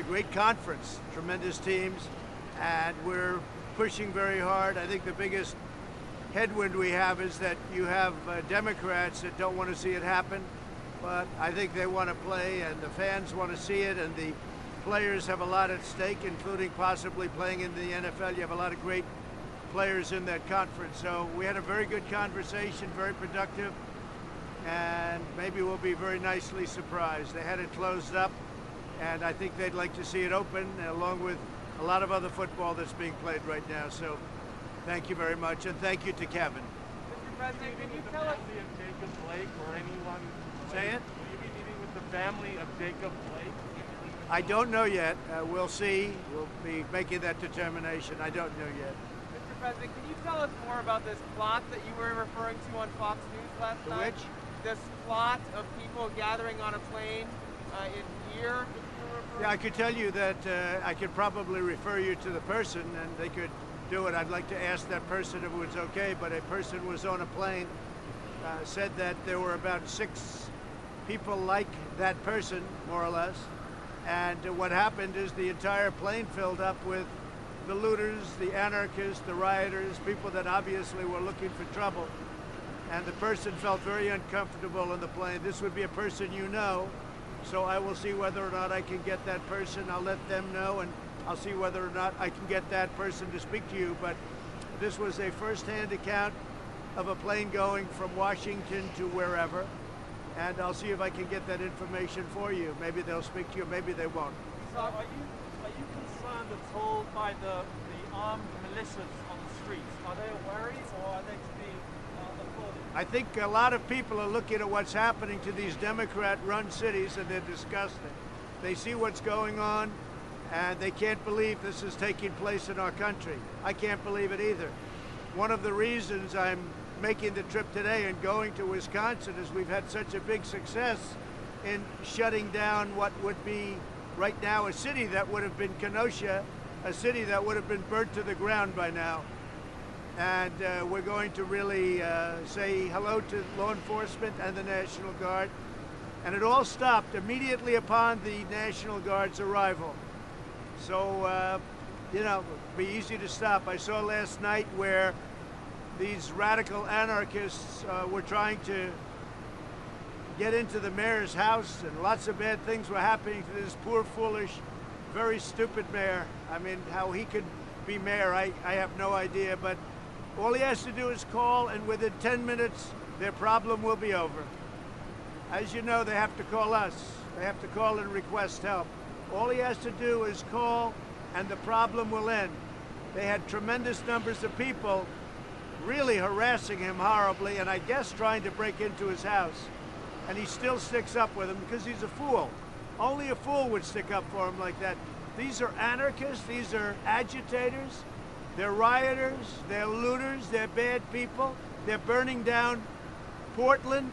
great conference, tremendous teams, and we're pushing very hard. I think the biggest headwind we have is that you have Democrats that don't want to see it happen, but I think they want to play, and the fans want to see it, and the players have a lot at stake, including possibly playing in the NFL. You have a lot of great players in that conference. So we had a very good conversation, very productive, and maybe we'll be very nicely surprised. They had it closed up, and I think they'd like to see it open, along with a lot of other football that's being played right now. So thank you very much, and thank you to Kevin. Mr. President, can you tell us? The family of Jacob Blake or anyone? Say it? Will you be meeting with the family of Jacob Blake? I don't know yet. We'll see. We'll be making that determination. I don't know yet. Mr. President, can you tell us more about this plot that you were referring to on Fox News last night? Which? This plot of people gathering on a plane in here. Yeah, I could tell you that I could probably refer you to the person, and they could do it. I'd like to ask that person if it was okay, but a person was on a plane, said that there were about 6 people like that person, more or less, and what happened is the entire plane filled up with the looters, the anarchists, the rioters, people that obviously were looking for trouble, and the person felt very uncomfortable on the plane. This would be a person you know, so I will see whether or not I can get that person. I'll let them know, and I'll see whether or not I can get that person to speak to you. But this was a first-hand account of a plane going from Washington to wherever, and I'll see if I can get that information for you. Maybe they'll speak to you, maybe they won't. So are you concerned at all by the armed militias on the streets? Are they worried, or are they to be applauded? I think a lot of people are looking at what's happening to these Democrat-run cities, and they're disgusted. They see what's going on, and they can't believe this is taking place in our country. I can't believe it either. One of the reasons I'm making the trip today and going to Wisconsin is we've had such a big success in shutting down what would be right now a city that would have been Kenosha, a city that would have been burnt to the ground by now. And we're going to really say hello to law enforcement and the National Guard. And it all stopped immediately upon the National Guard's arrival. So, you know, it'd be easy to stop. I saw last night where these radical anarchists were trying to get into the mayor's house, and lots of bad things were happening to this poor, foolish, very stupid mayor. I mean, how he could be mayor, I have no idea, but all he has to do is call, and within 10 minutes, their problem will be over. As you know, they have to call us. They have to call and request help. All he has to do is call, and the problem will end. They had tremendous numbers of people really harassing him horribly, and I guess trying to break into his house. And he still sticks up with them because he's a fool. Only a fool would stick up for him like that. These are anarchists, these are agitators, they're rioters, they're looters, they're bad people. They're burning down Portland,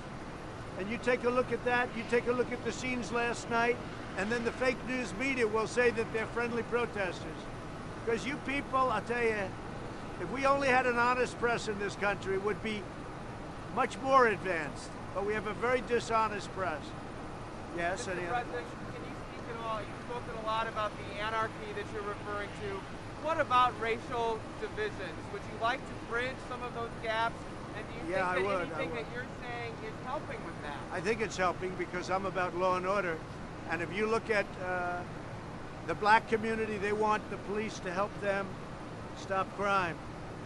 and you take a look at that, you take a look at the scenes last night, and then the fake news media will say that they're friendly protesters. Because you people, I'll tell you, if we only had an honest press in this country, it would be much more advanced. But we have a very dishonest press. Yes, Mr. President, can you speak at all? You've spoken a lot about the anarchy that you're referring to. What about racial divisions? Would you like to bridge some of those gaps? And do you think that anything that you're saying is helping with that? I think it's helping because I'm about law and order. And if you look at the black community, they want the police to help them stop crime.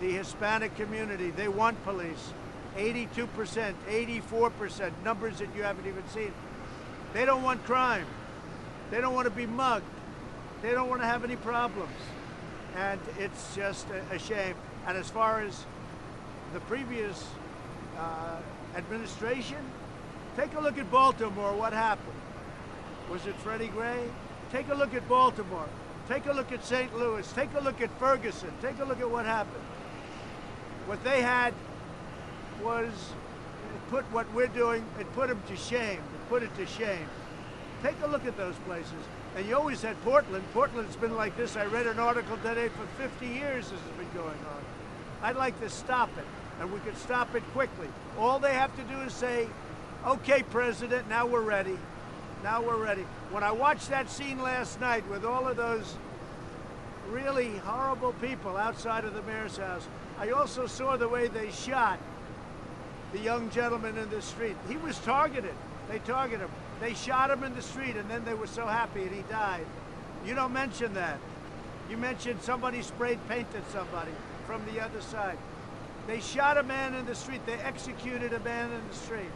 The Hispanic community, they want police. 82%, 84%, numbers that you haven't even seen. They don't want crime. They don't want to be mugged. They don't want to have any problems. And it's just a shame. And as far as the previous administration, take a look at Baltimore, what happened? Was it Freddie Gray? Take a look at Baltimore. Take a look at St. Louis. Take a look at Ferguson. Take a look at what happened. What they had was, it put what we're doing, it put them to shame. It put it to shame. Take a look at those places. And you always had Portland. Portland's been like this. I read an article today, for 50 years this has been going on. I'd like to stop it, and we could stop it quickly. All they have to do is say, okay, President, now we're ready. Now we're ready. When I watched that scene last night with all of those really horrible people outside of the mayor's house, I also saw the way they shot the young gentleman in the street. He was targeted. They targeted him. They shot him in the street, and then they were so happy, and he died. You don't mention that. You mentioned somebody sprayed paint at somebody from the other side. They shot a man in the street. They executed a man in the street.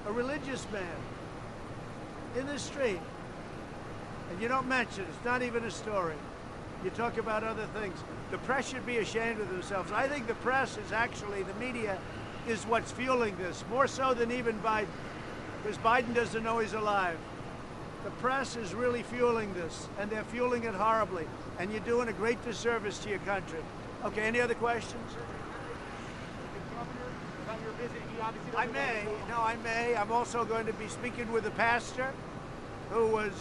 A religious man in the street. And you don't mention it. It's not even a story. You talk about other things. The press should be ashamed of themselves. I think the press is actually, the media is what's fueling this, more so than even Biden, because Biden doesn't know he's alive. The press is really fueling this, and they're fueling it horribly, and you're doing a great disservice to your country. Okay, any other questions? I may. I'm also going to be speaking with a pastor who was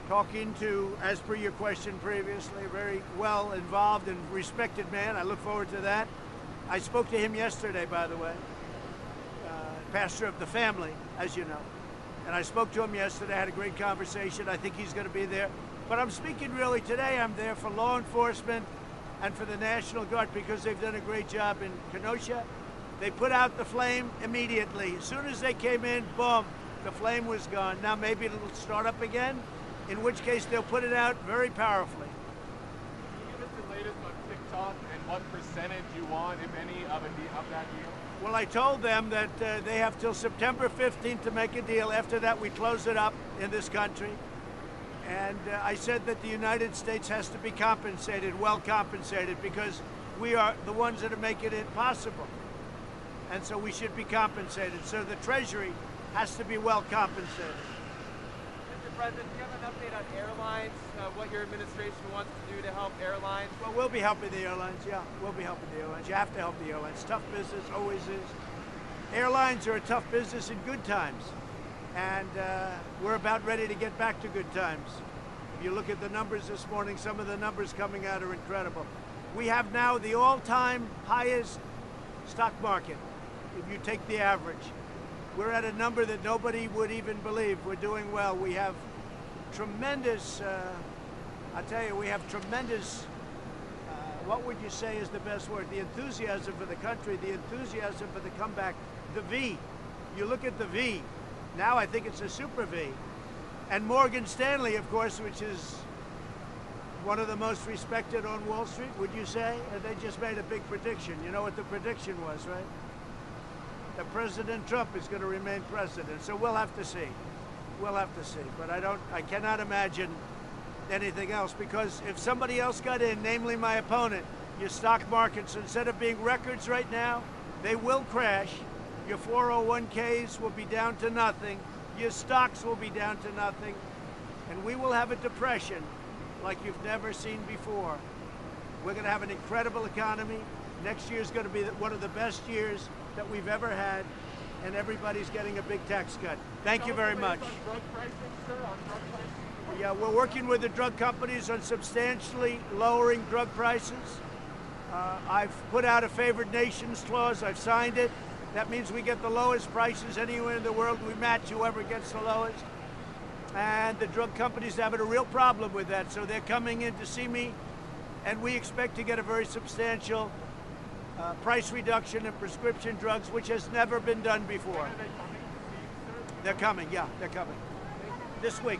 talking to, as per your question previously, a very well involved and respected man. I look forward to that. I spoke to him yesterday, by the way, pastor of the family, as you know. And I spoke to him yesterday, had a great conversation. I think he's going to be there. But I'm speaking really today, I'm there for law enforcement and for the National Guard because they've done a great job in Kenosha. They put out the flame immediately. As soon as they came in, boom, the flame was gone. Now maybe it'll start up again, in which case they'll put it out very powerfully. Can you give us the latest on TikTok and what percentage you want, if any, of that deal? Well, I told them that they have till September 15th to make a deal. After that, we close it up in this country. And I said that the United States has to be compensated, well compensated, because we are the ones that are making it possible. And so we should be compensated. So the Treasury has to be well compensated. Mr. President, do you have an update on airlines, what your administration wants to do to help airlines? Well, we'll be helping the airlines, yeah. We'll be helping the airlines. You have to help the airlines. Tough business, always is. Airlines are a tough business in good times. And we're about ready to get back to good times. If you look at the numbers this morning, some of the numbers coming out are incredible. We have now the all-time highest stock market, if you take the average. We're at a number that nobody would even believe. We're doing well. We have tremendous, I tell you, we have tremendous, what would you say is the best word? The enthusiasm for the country, the enthusiasm for the comeback, the V. You look at the V. Now I think it's a super V. And Morgan Stanley, of course, which is one of the most respected on Wall Street, would you say? And they just made a big prediction. You know what the prediction was, right? That President Trump is going to remain president. So we'll have to see. We'll have to see. But I cannot imagine anything else, because if somebody else got in, namely my opponent, your stock markets, instead of being records right now, they will crash. Your 401ks will be down to nothing. Your stocks will be down to nothing. And we will have a depression like you've never seen before. We're going to have an incredible economy. Next year is going to be one of the best years that we've ever had, and everybody's getting a big tax cut. Thank you very much. Yeah, we're working with the drug companies on substantially lowering drug prices. I've put out a favored nations clause. I've signed it. That means we get the lowest prices anywhere in the world. We match whoever gets the lowest. And the drug companies have a real problem with that, so they're coming in to see me, and we expect to get a very substantial price reduction in prescription drugs, which has never been done before. They're coming, yeah, they're coming. This week.